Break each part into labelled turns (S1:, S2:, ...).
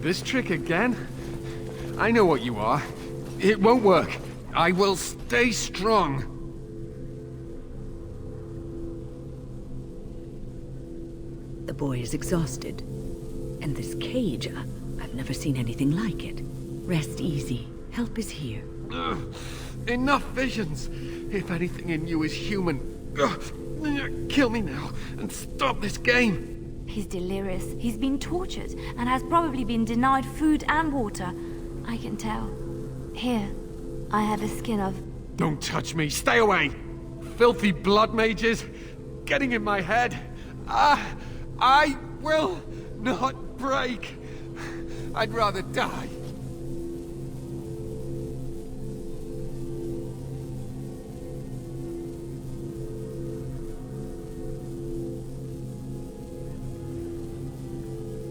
S1: This trick again? I know what you are. It won't work. I will stay strong.
S2: The boy is exhausted. And this cage, I've never seen anything like it. Rest easy. Help is here.
S1: Enough visions. If anything in you is human, kill me now and stop this game.
S3: He's delirious. He's been tortured and has probably been denied food and water. I can tell. Here, I have a skin of...
S1: Don't touch me. Stay away. Filthy blood mages getting in my head. I will not break. I'd rather die.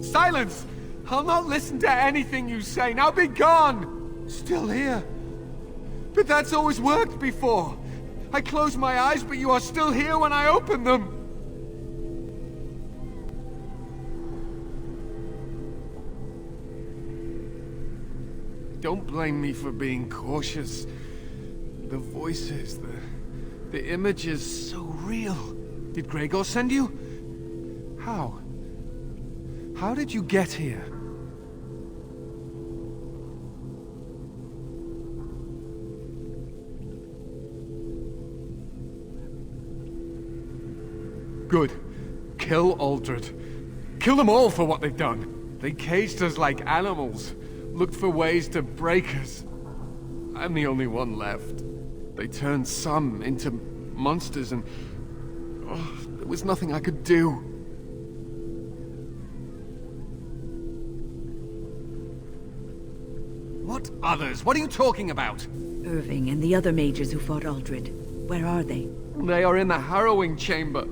S1: Silence! I'll not listen to anything you say. Now be gone! Still here. But that's always worked before. I close my eyes, but you are still here when I open them. Don't blame me for being cautious. The voices, the images, so real. Did Gregor send you? How? How did you get here? Good. Kill Aldred. Kill them all for what they've done. They caged us like animals. Looked for ways to break us. I'm the only one left. They turned some into monsters and... there was nothing I could do. What others? What are you talking about?
S2: Irving and the other mages who fought Aldred. Where are they?
S1: They are in the harrowing chamber.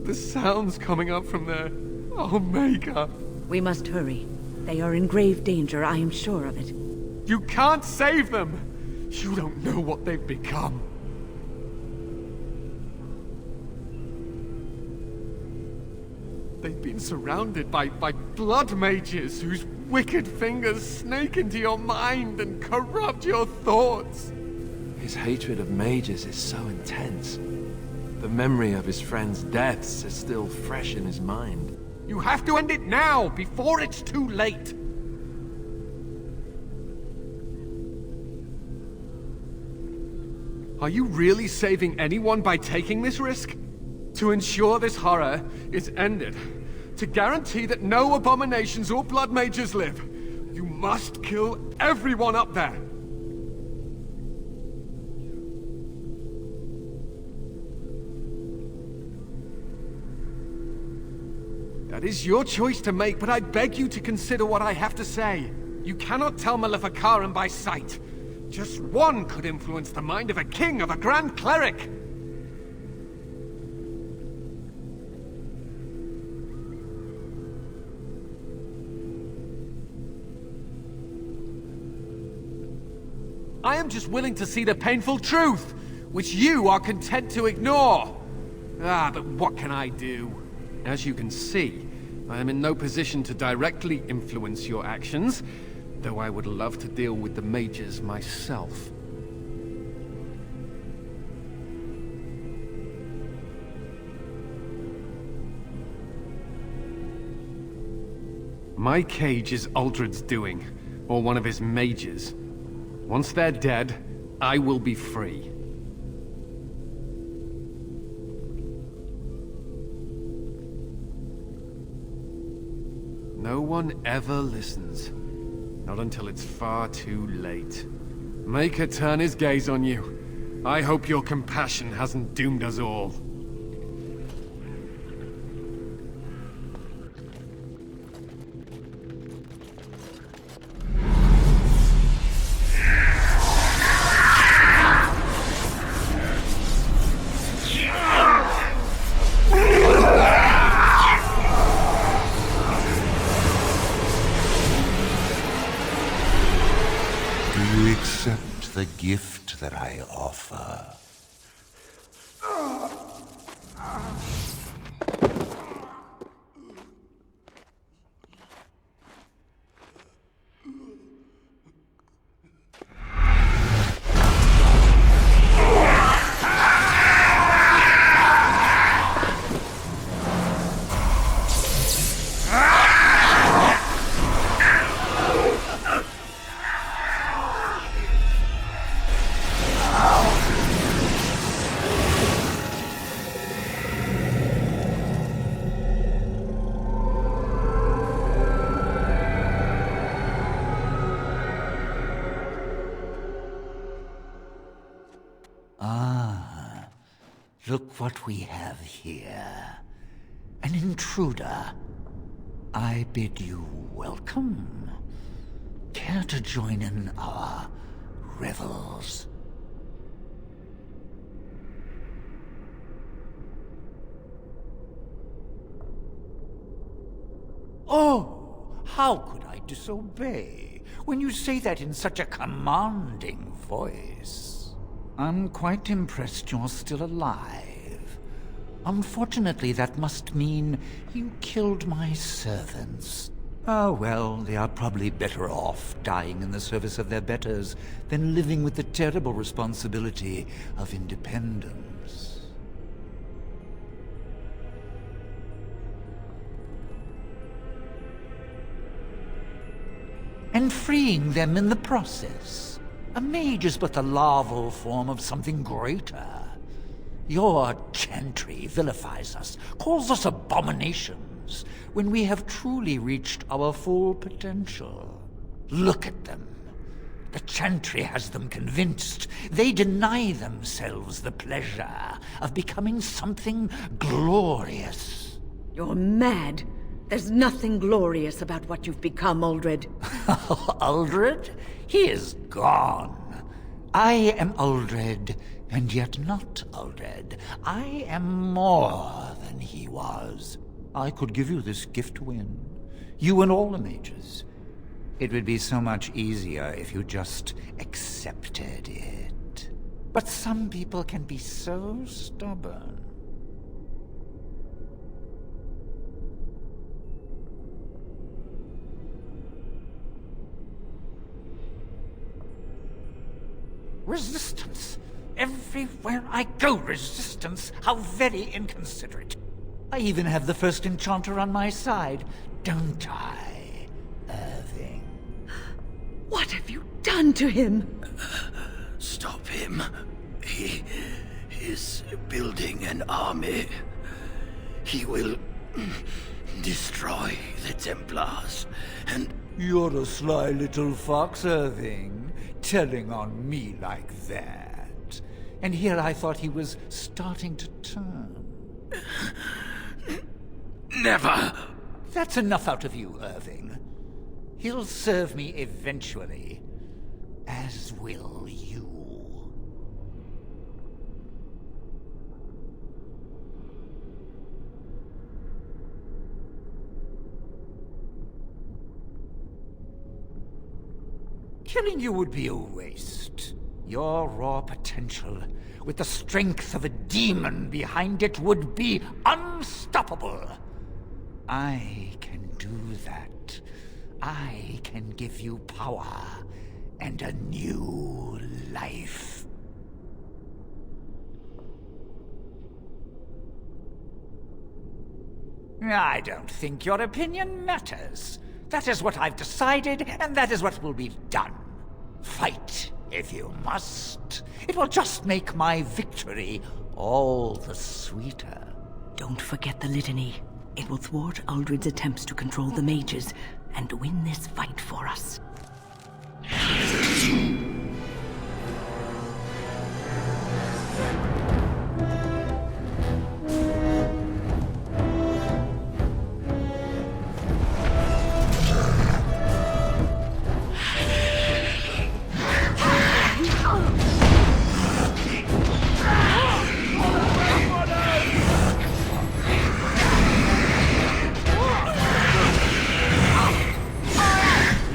S1: The sounds coming up from there. Omega.
S2: We must hurry. They are in grave danger, I am sure of it.
S1: You can't save them! You don't know what they've become. They've been surrounded by blood mages whose wicked fingers snake into your mind and corrupt your thoughts.
S4: His hatred of mages is so intense. The memory of his friends' deaths is still fresh in his mind.
S1: You have to end it now, before it's too late! Are you really saving anyone by taking this risk? To ensure this horror is ended, to guarantee that no abominations or blood mages live, you must kill everyone up there! That is your choice to make, but I beg you to consider what I have to say. You cannot tell Maleficarum by sight. Just one could influence the mind of a king, of a grand cleric. I am just willing to see the painful truth, which you are content to ignore. But what can I do? As you can see, I am in no position to directly influence your actions, though I would love to deal with the mages myself. My cage is Aldred's doing, or one of his mages. Once they're dead, I will be free. No one ever listens. Not until it's far too late. Maker turn his gaze on you. I hope your compassion hasn't doomed us all.
S5: The gift that I offer. Look what we have here. An intruder. I bid you welcome. Care to join in our revels? Oh, how could I disobey when you say that in such a commanding voice? I'm quite impressed you're still alive. Unfortunately, that must mean you killed my servants. Oh, well, they are probably better off dying in the service of their betters than living with the terrible responsibility of independence. And freeing them in the process. A mage is but the larval form of something greater. Your chantry vilifies us, calls us abominations, when we have truly reached our full potential. Look at them. The chantry has them convinced. They deny themselves the pleasure of becoming something glorious.
S2: You're mad. There's nothing glorious about what you've become, Uldred.
S5: Uldred? He is gone. I am Uldred, and yet not Uldred. I am more than he was. I could give you this gift to win. You and all the mages. It would be so much easier if you just accepted it. But some people can be so stubborn. Resistance. Everywhere I go, resistance. How very inconsiderate. I even have the first enchanter on my side, don't I, Irving?
S2: What have you done to him?
S6: Stop him. He is building an army. He will destroy the Templars, and...
S5: You're a sly little fox, Irving, telling on me like that. And here I thought he was starting to turn.
S6: Never!
S5: That's enough out of you, Irving. He'll serve me eventually. As will you. Killing you would be a waste. Your raw potential, with the strength of a demon behind it, would be unstoppable. I can do that. I can give you power and a new life. I don't think your opinion matters. That is what I've decided, and that is what will be done. Fight, if you must. It will just make my victory all the sweeter.
S2: Don't forget the litany. It will thwart Uldred's attempts to control the mages and win this fight for us.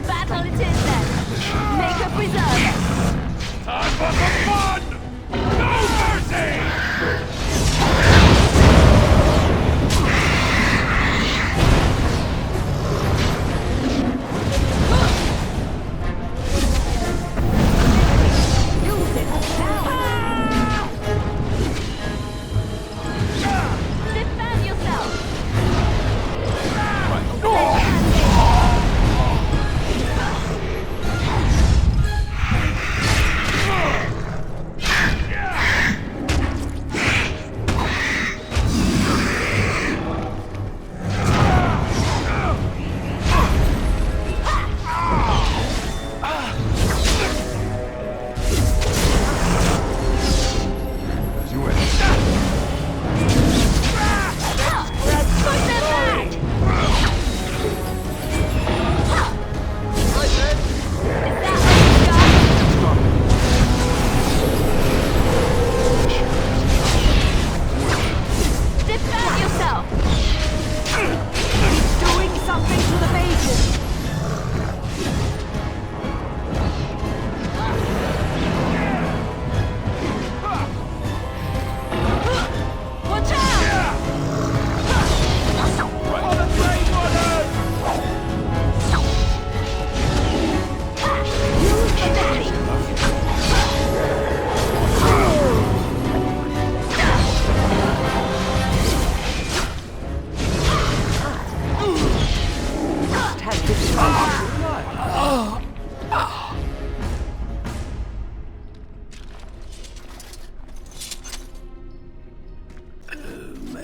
S3: Battle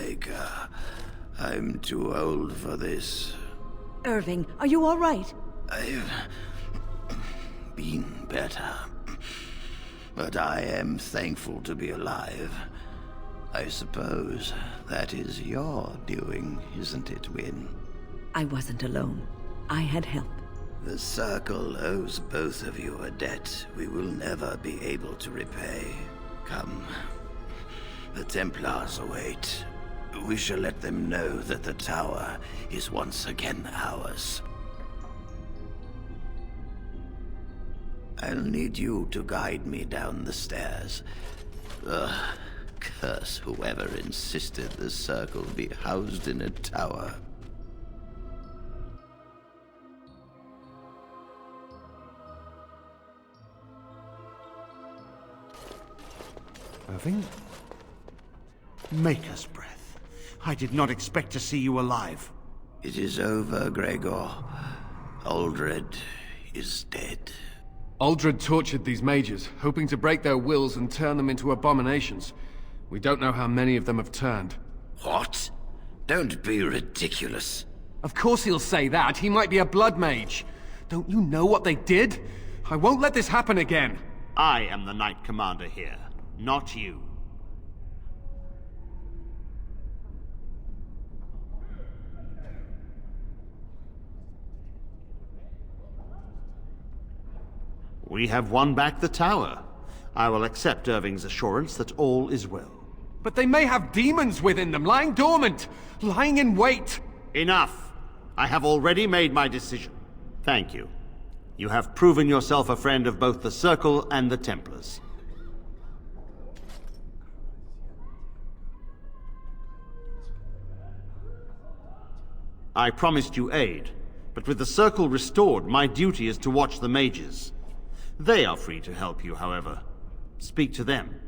S6: Maker. I'm too old for this.
S2: Irving, are you all right?
S6: I've been better. But I am thankful to be alive. I suppose that is your doing, isn't it, Wynne?
S2: I wasn't alone. I had help.
S6: The Circle owes both of you a debt we will never be able to repay. Come. The Templars await. We shall let them know that the tower is once again ours. I'll need you to guide me down the stairs. Curse whoever insisted the Circle be housed in a tower.
S7: Irving? Maker's breath. I did not expect to see you alive.
S6: It is over, Gregor. Aldred is dead.
S1: Aldred tortured these mages, hoping to break their wills and turn them into abominations. We don't know how many of them have turned.
S6: What? Don't be ridiculous.
S1: Of course he'll say that. He might be a blood mage. Don't you know what they did? I won't let this happen again.
S7: I am the Knight Commander here, not you. We have won back the tower. I will accept Irving's assurance that all is well.
S1: But they may have demons within them, lying dormant, lying in wait.
S7: Enough! I have already made my decision. Thank you. You have proven yourself a friend of both the Circle and the Templars. I promised you aid, but with the Circle restored, my duty is to watch the mages. They are free to help you, however. Speak to them.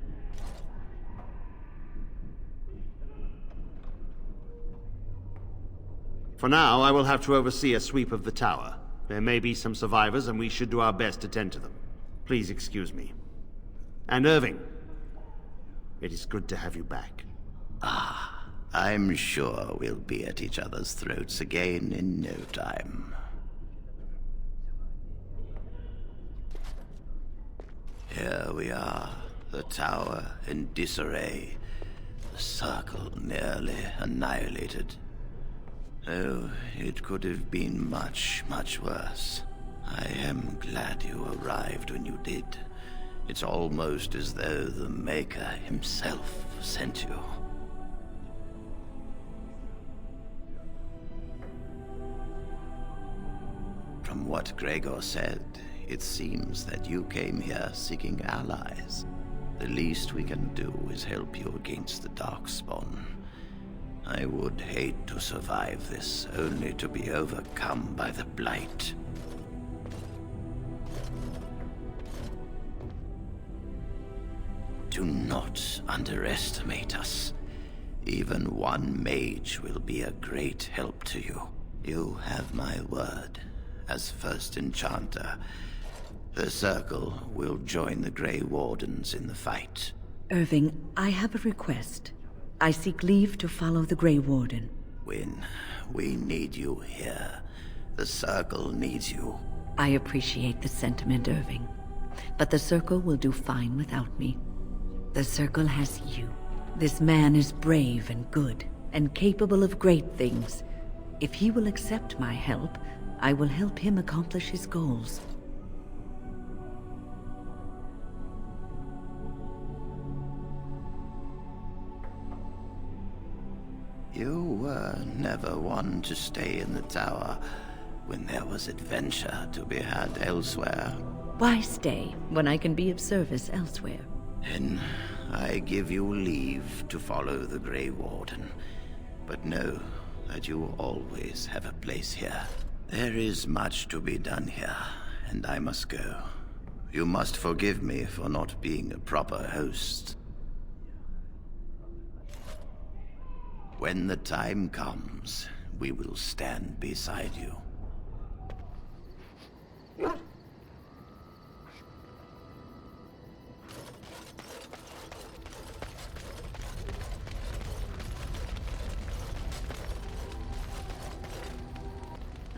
S7: For now, I will have to oversee a sweep of the tower. There may be some survivors, and we should do our best to tend to them. Please excuse me. And Irving, it is good to have you back.
S6: I'm sure we'll be at each other's throats again in no time. Here we are, the tower in disarray, the Circle nearly annihilated. Oh, it could have been much, much worse. I am glad you arrived when you did. It's almost as though the Maker himself sent you. From what Gregor said, it seems that you came here seeking allies. The least we can do is help you against the Darkspawn. I would hate to survive this, only to be overcome by the Blight. Do not underestimate us. Even one mage will be a great help to you. You have my word. As first enchanter, the Circle will join the Grey Wardens in the fight.
S2: Irving, I have a request. I seek leave to follow the Grey Warden.
S6: Wynne, we need you here. The Circle needs you.
S2: I appreciate the sentiment, Irving. But the Circle will do fine without me. The Circle has you. This man is brave and good, and capable of great things. If he will accept my help, I will help him accomplish his goals.
S6: You were never one to stay in the tower when there was adventure to be had elsewhere.
S2: Why stay when I can be of service elsewhere?
S6: Then I give you leave to follow the Grey Warden. But know that you always have a place here. There is much to be done here, and I must go. You must forgive me for not being a proper host. When the time comes, we will stand beside you.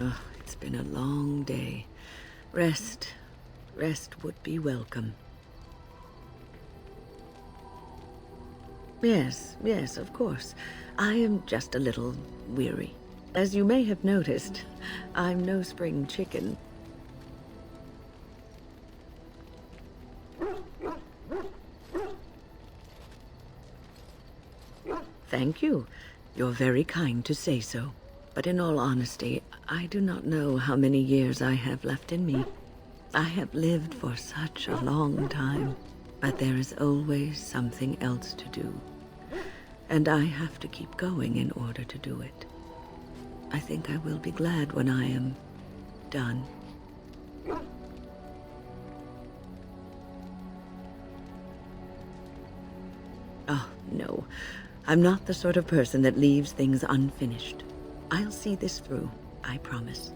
S2: Oh, it's been a long day. Rest would be welcome. Yes, of course. I am just a little weary. As you may have noticed, I'm no spring chicken. Thank you. You're very kind to say so. But in all honesty, I do not know how many years I have left in me. I have lived for such a long time, but there is always something else to do. And I have to keep going in order to do it. I think I will be glad when I am done. Oh, no. I'm not the sort of person that leaves things unfinished. I'll see this through, I promise.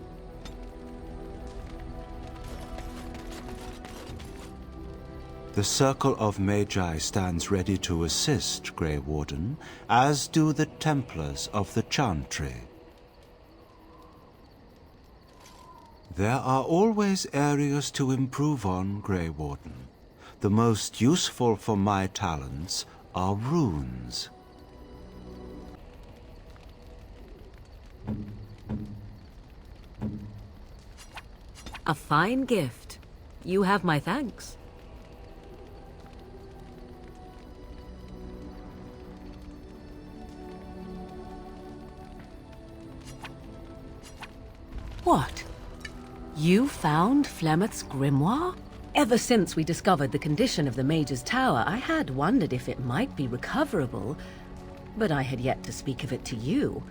S8: The Circle of Magi stands ready to assist, Grey Warden, as do the Templars of the Chantry. There are always areas to improve on, Grey Warden. The most useful for my talents are runes.
S9: A fine gift. You have my thanks. What? You found Flemeth's grimoire? Ever since we discovered the condition of the Mage's Tower, I had wondered if it might be recoverable, but I had yet to speak of it to you.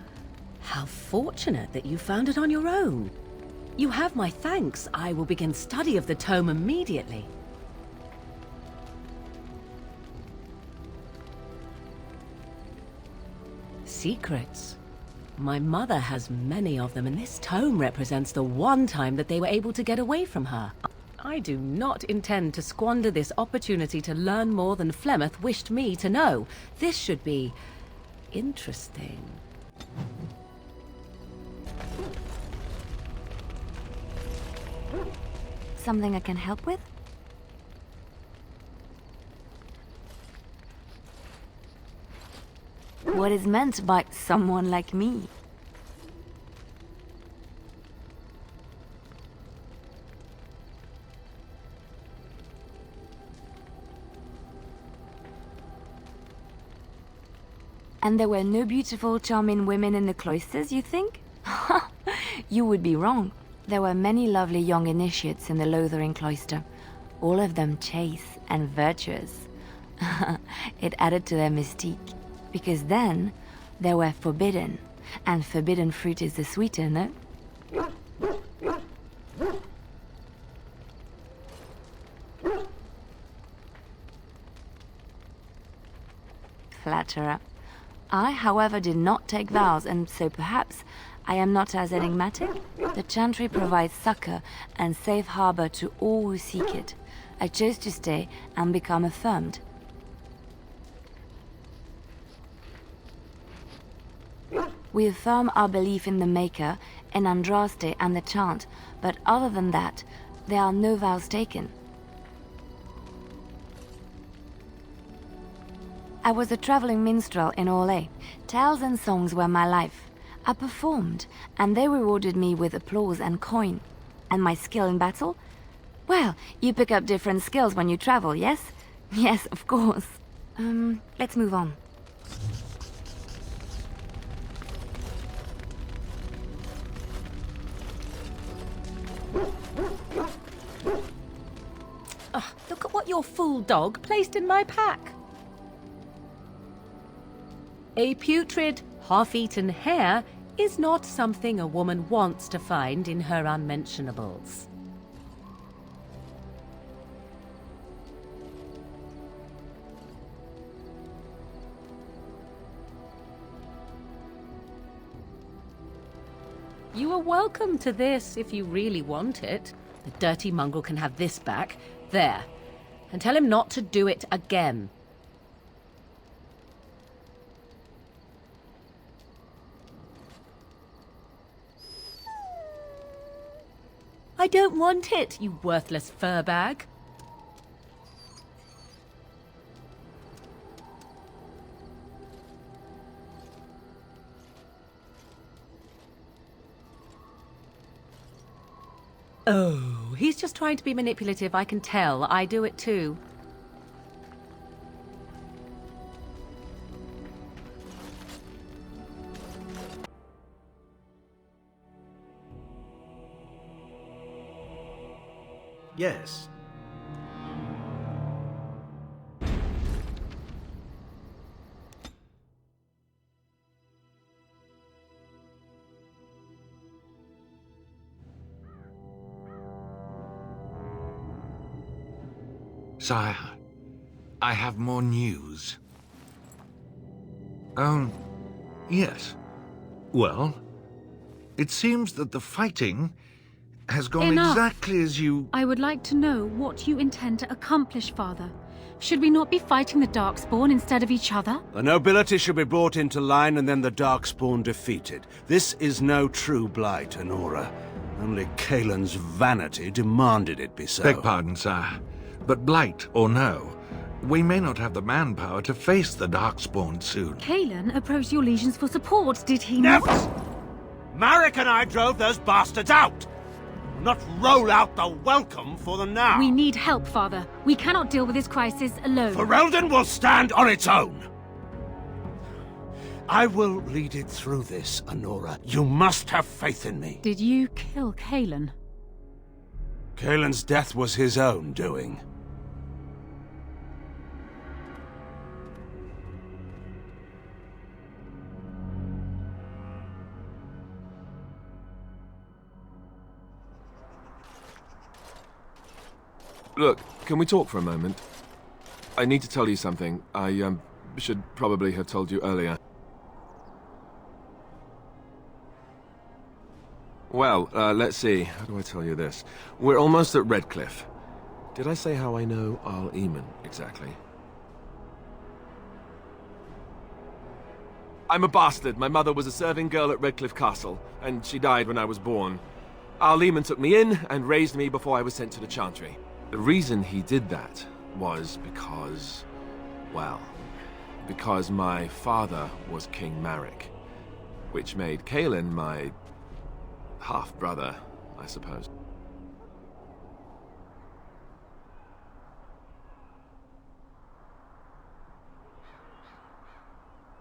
S9: How fortunate that you found it on your own. You have my thanks. I will begin study of the tome immediately. Secrets. My mother has many of them, and this tome represents the one time that they were able to get away from her. I do not intend to squander this opportunity to learn more than Flemeth wished me to know. This should be interesting.
S3: Something I can help with? What is meant by someone like me? And there were no beautiful, charming women in the cloisters, you think? You would be wrong. There were many lovely young initiates in the Lothering cloister, all of them chaste and virtuous. It added to their mystique, because then they were forbidden, and forbidden fruit is the sweeter, no? Flatterer. I, however, did not take vows, and so perhaps I am not as enigmatic. The Chantry provides succor and safe harbor to all who seek it. I chose to stay and become affirmed. We affirm our belief in the Maker, in Andraste and the Chant, but other than that, there are no vows taken. I was a traveling minstrel in Orlais. Tales and songs were my life. I performed, and they rewarded me with applause and coin. And my skill in battle? Well, you pick up different skills when you travel, yes? Yes, of course. Let's move on.
S9: Oh, look at what your fool dog placed in my pack. A putrid, half-eaten hare is not something a woman wants to find in her unmentionables. You are welcome to this if you really want it. The dirty mongrel can have this back. There. And tell him not to do it again. I don't want it, you worthless fur bag. Oh, he's just trying to be manipulative, I can tell. I do it too.
S7: Yes.
S10: Sire, I have more news. Yes. Well, it seems that the fighting has gone
S11: Enough.
S10: exactly as you...
S11: I would like to know what you intend to accomplish, Father. Should we not be fighting the Darkspawn instead of each other?
S8: The nobility should be brought into line and then the Darkspawn defeated. This is no true blight, Honora. Only Kaelin's vanity demanded it be so.
S10: Beg pardon, sire. But blight or no, we may not have the manpower to face the Darkspawn soon.
S11: Kaelin approached your legions for support, did he not?
S8: Never! Marek and I drove those bastards out! Not roll out the welcome for them now!
S11: We need help, Father. We cannot deal with this crisis alone.
S8: Ferelden will stand on its own! I will lead it through this, Honora. You must have faith in me.
S11: Did you kill Kaelin?
S8: Kaelin's death was his own doing.
S4: Look, can we talk for a moment? I need to tell you something. I, should probably have told you earlier. Well, let's see. How do I tell you this? We're almost at Redcliffe. Did I say how I know Arl Eamon, exactly? I'm a bastard. My mother was a serving girl at Redcliffe Castle, and she died when I was born. Arl Eamon took me in and raised me before I was sent to the Chantry. The reason he did that was because, well, because my father was King Marek, which made Kaelin my half-brother, I suppose.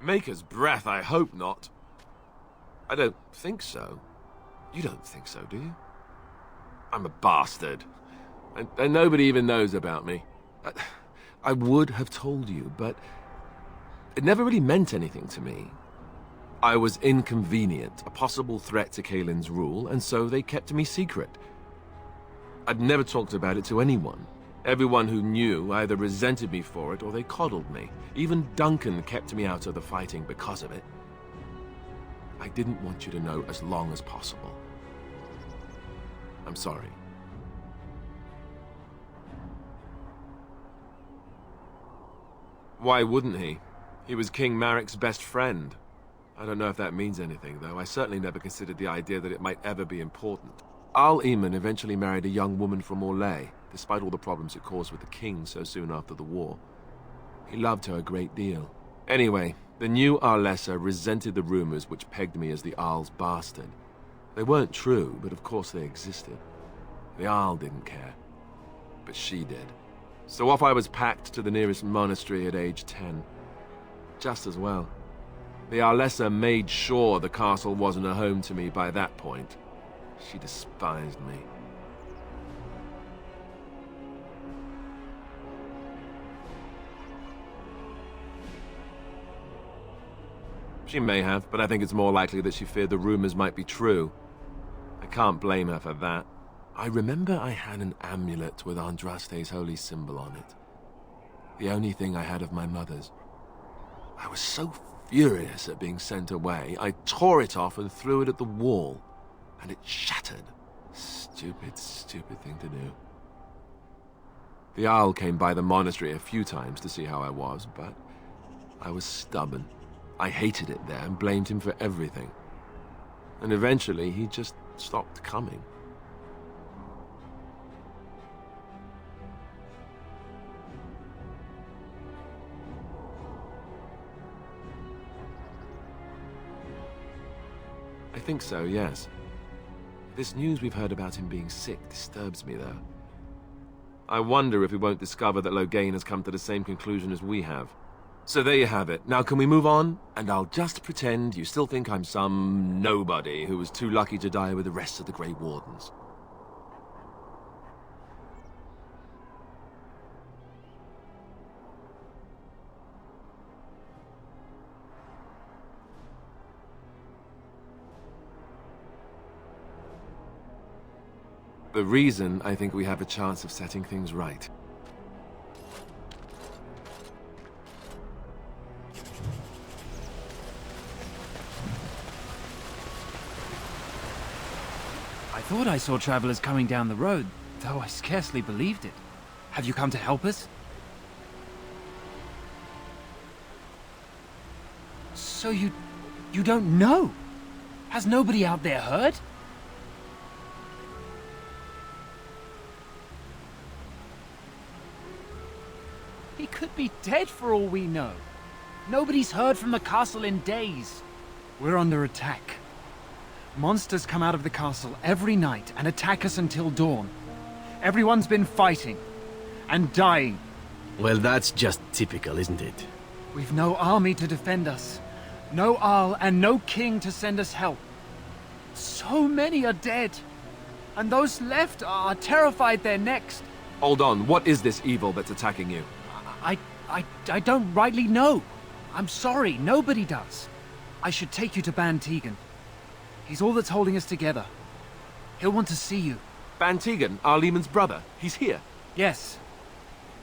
S4: Maker's breath, I hope not. I don't think so. You don't think so, do you? I'm a bastard. And nobody even knows about me. I would have told you, but it never really meant anything to me. I was inconvenient, a possible threat to Kaelin's rule, and so they kept me secret. I'd never talked about it to anyone. Everyone who knew either resented me for it or they coddled me. Even Duncan kept me out of the fighting because of it. I didn't want you to know as long as possible. I'm sorry. Why wouldn't he? He was King Marek's best friend. I don't know if that means anything, though. I certainly never considered the idea that it might ever be important. Arl Eamon eventually married a young woman from Orlais, despite all the problems it caused with the king so soon after the war. He loved her a great deal. Anyway, the new Arlessa resented the rumors which pegged me as the Arl's bastard. They weren't true, but of course they existed. The Arl didn't care, but she did. So off I was packed to the nearest monastery at age 10. Just as well. The Arlessa made sure the castle wasn't a home to me by that point. She despised me. She may have, but I think it's more likely that she feared the rumors might be true. I can't blame her for that. I remember I had an amulet with Andraste's holy symbol on it. The only thing I had of my mother's. I was so furious at being sent away, I tore it off and threw it at the wall, and it shattered. Stupid, stupid thing to do. The Arl came by the monastery a few times to see how I was, but I was stubborn. I hated it there and blamed him for everything. And eventually he just stopped coming. I think so, yes. This news we've heard about him being sick disturbs me, though. I wonder if we won't discover that Loghain has come to the same conclusion as we have. So there you have it. Now can we move on? And I'll just pretend you still think I'm some nobody who was too lucky to die with the rest of the Grey Wardens. The reason I think we have a chance of setting things right.
S12: I thought I saw travelers coming down the road, though I scarcely believed it. Have you come to help us? So you don't know? Has nobody out there heard? He could be dead for all we know. Nobody's heard from the castle in days. We're under attack. Monsters come out of the castle every night and attack us until dawn. Everyone's been fighting and dying.
S13: Well, that's just typical, isn't it?
S12: We've no army to defend us. No Arl and no king to send us help. So many are dead. And those left are terrified they're next.
S4: Hold on, what is this evil that's attacking you?
S12: I don't rightly know. I'm sorry, nobody does. I should take you to Tegan. He's all that's holding us together. He'll want to see you.
S4: Tegan, our Lehman's brother. He's here.
S12: Yes.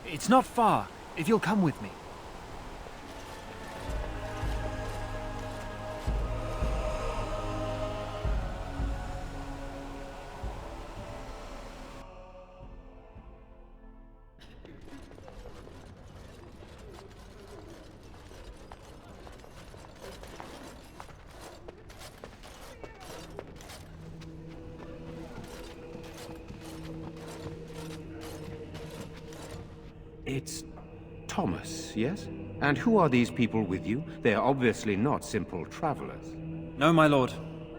S12: It's not far, if you'll come with me.
S14: It's Thomas, yes? And who are these people with you? They are obviously not simple travelers.
S12: No, my lord.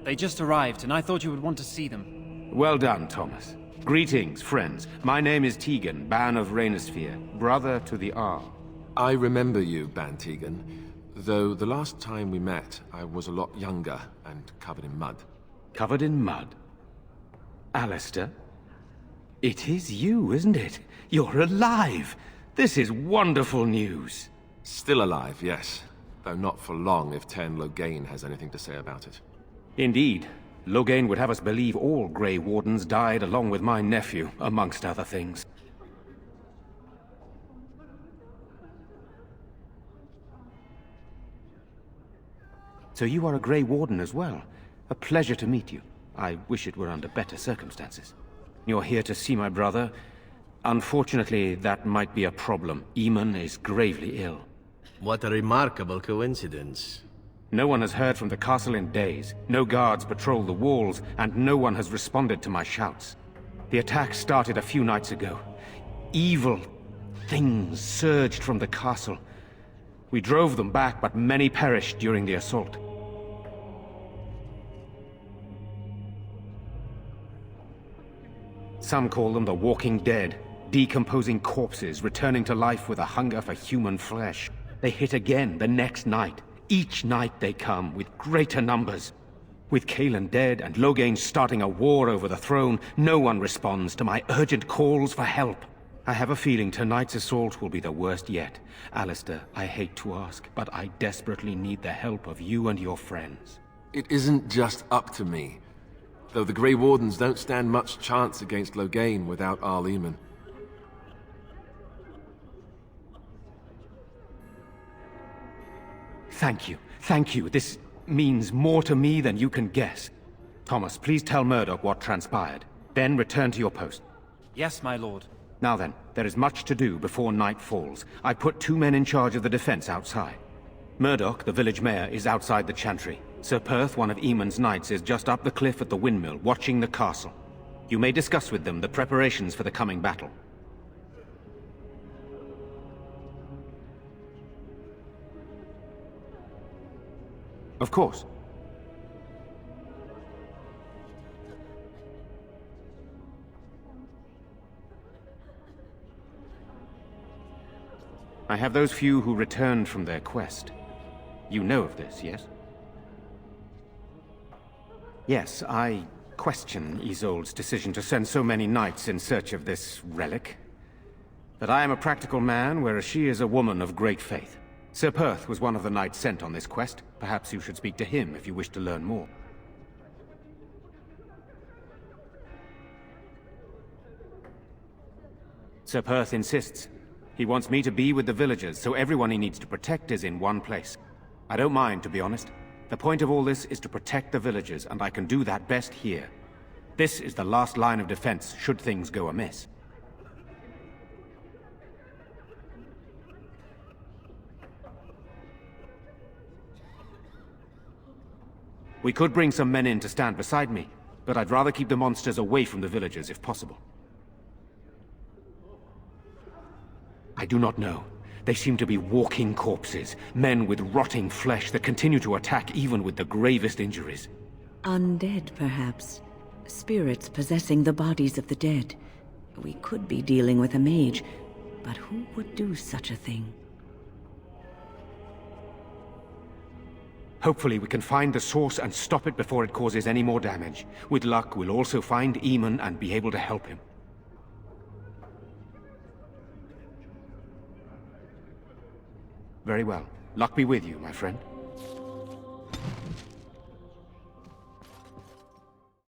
S12: They just arrived, and I thought you would want to see them.
S14: Well done, Thomas. Greetings, friends. My name is Tegan, Ban of Rainersphere, brother to the Arl.
S4: I remember you, Tegan, though the last time we met, I was a lot younger and covered in mud.
S14: Covered in mud? Alistair? It is you, isn't it? You're alive! This is wonderful news.
S4: Still alive, yes. Though not for long if Ten Loghain has anything to say about it.
S14: Indeed. Loghain would have us believe all Grey Wardens died along with my nephew, amongst other things. So you are a Grey Warden as well. A pleasure to meet you. I wish it were under better circumstances. You're here to see my brother. Unfortunately, that might be a problem. Eamon is gravely ill.
S13: What a remarkable coincidence.
S14: No one has heard from the castle in days. No guards patrol the walls, and no one has responded to my shouts. The attack started a few nights ago. Evil things surged from the castle. We drove them back, but many perished during the assault. Some call them the Walking Dead, decomposing corpses returning to life with a hunger for human flesh. They hit again the next night. Each night they come, with greater numbers. With Cailan dead and Loghain starting a war over the throne, no one responds to my urgent calls for help. I have a feeling tonight's assault will be the worst yet. Alistair, I hate to ask, but I desperately need the help of you and your friends.
S4: It isn't just up to me. Though the Grey Wardens don't stand much chance against Loghain without Arl Eamon.
S14: Thank you. Thank you. This means more to me than you can guess. Thomas, please tell Murdoch what transpired. Then return to your post.
S12: Yes, my lord.
S14: Now then, there is much to do before night falls. I put 2 men in charge of the defense outside. Murdoch, the village mayor, is outside the chantry. Sir Perth, one of Eamon's knights, is just up the cliff at the windmill, watching the castle. You may discuss with them the preparations for the coming battle. Of course. I have those few who returned from their quest. You know of this, yes? Yes, I question Isolde's decision to send so many knights in search of this relic. But I am a practical man, whereas she is a woman of great faith. Sir Perth was one of the knights sent on this quest. Perhaps you should speak to him if you wish to learn more. Sir Perth insists. He wants me to be with the villagers, so everyone he needs to protect is in one place. I don't mind, to be honest. The point of all this is to protect the villagers, and I can do that best here. This is the last line of defense, should things go amiss. We could bring some men in to stand beside me, but I'd rather keep the monsters away from the villagers if possible. I do not know. They seem to be walking corpses, men with rotting flesh that continue to attack even with the gravest injuries.
S2: Undead, perhaps. Spirits possessing the bodies of the dead. We could be dealing with a mage, but who would do such a thing?
S14: Hopefully we can find the source and stop it before it causes any more damage. With luck, we'll also find Eamon and be able to help him. Very well. Luck be with you, my friend.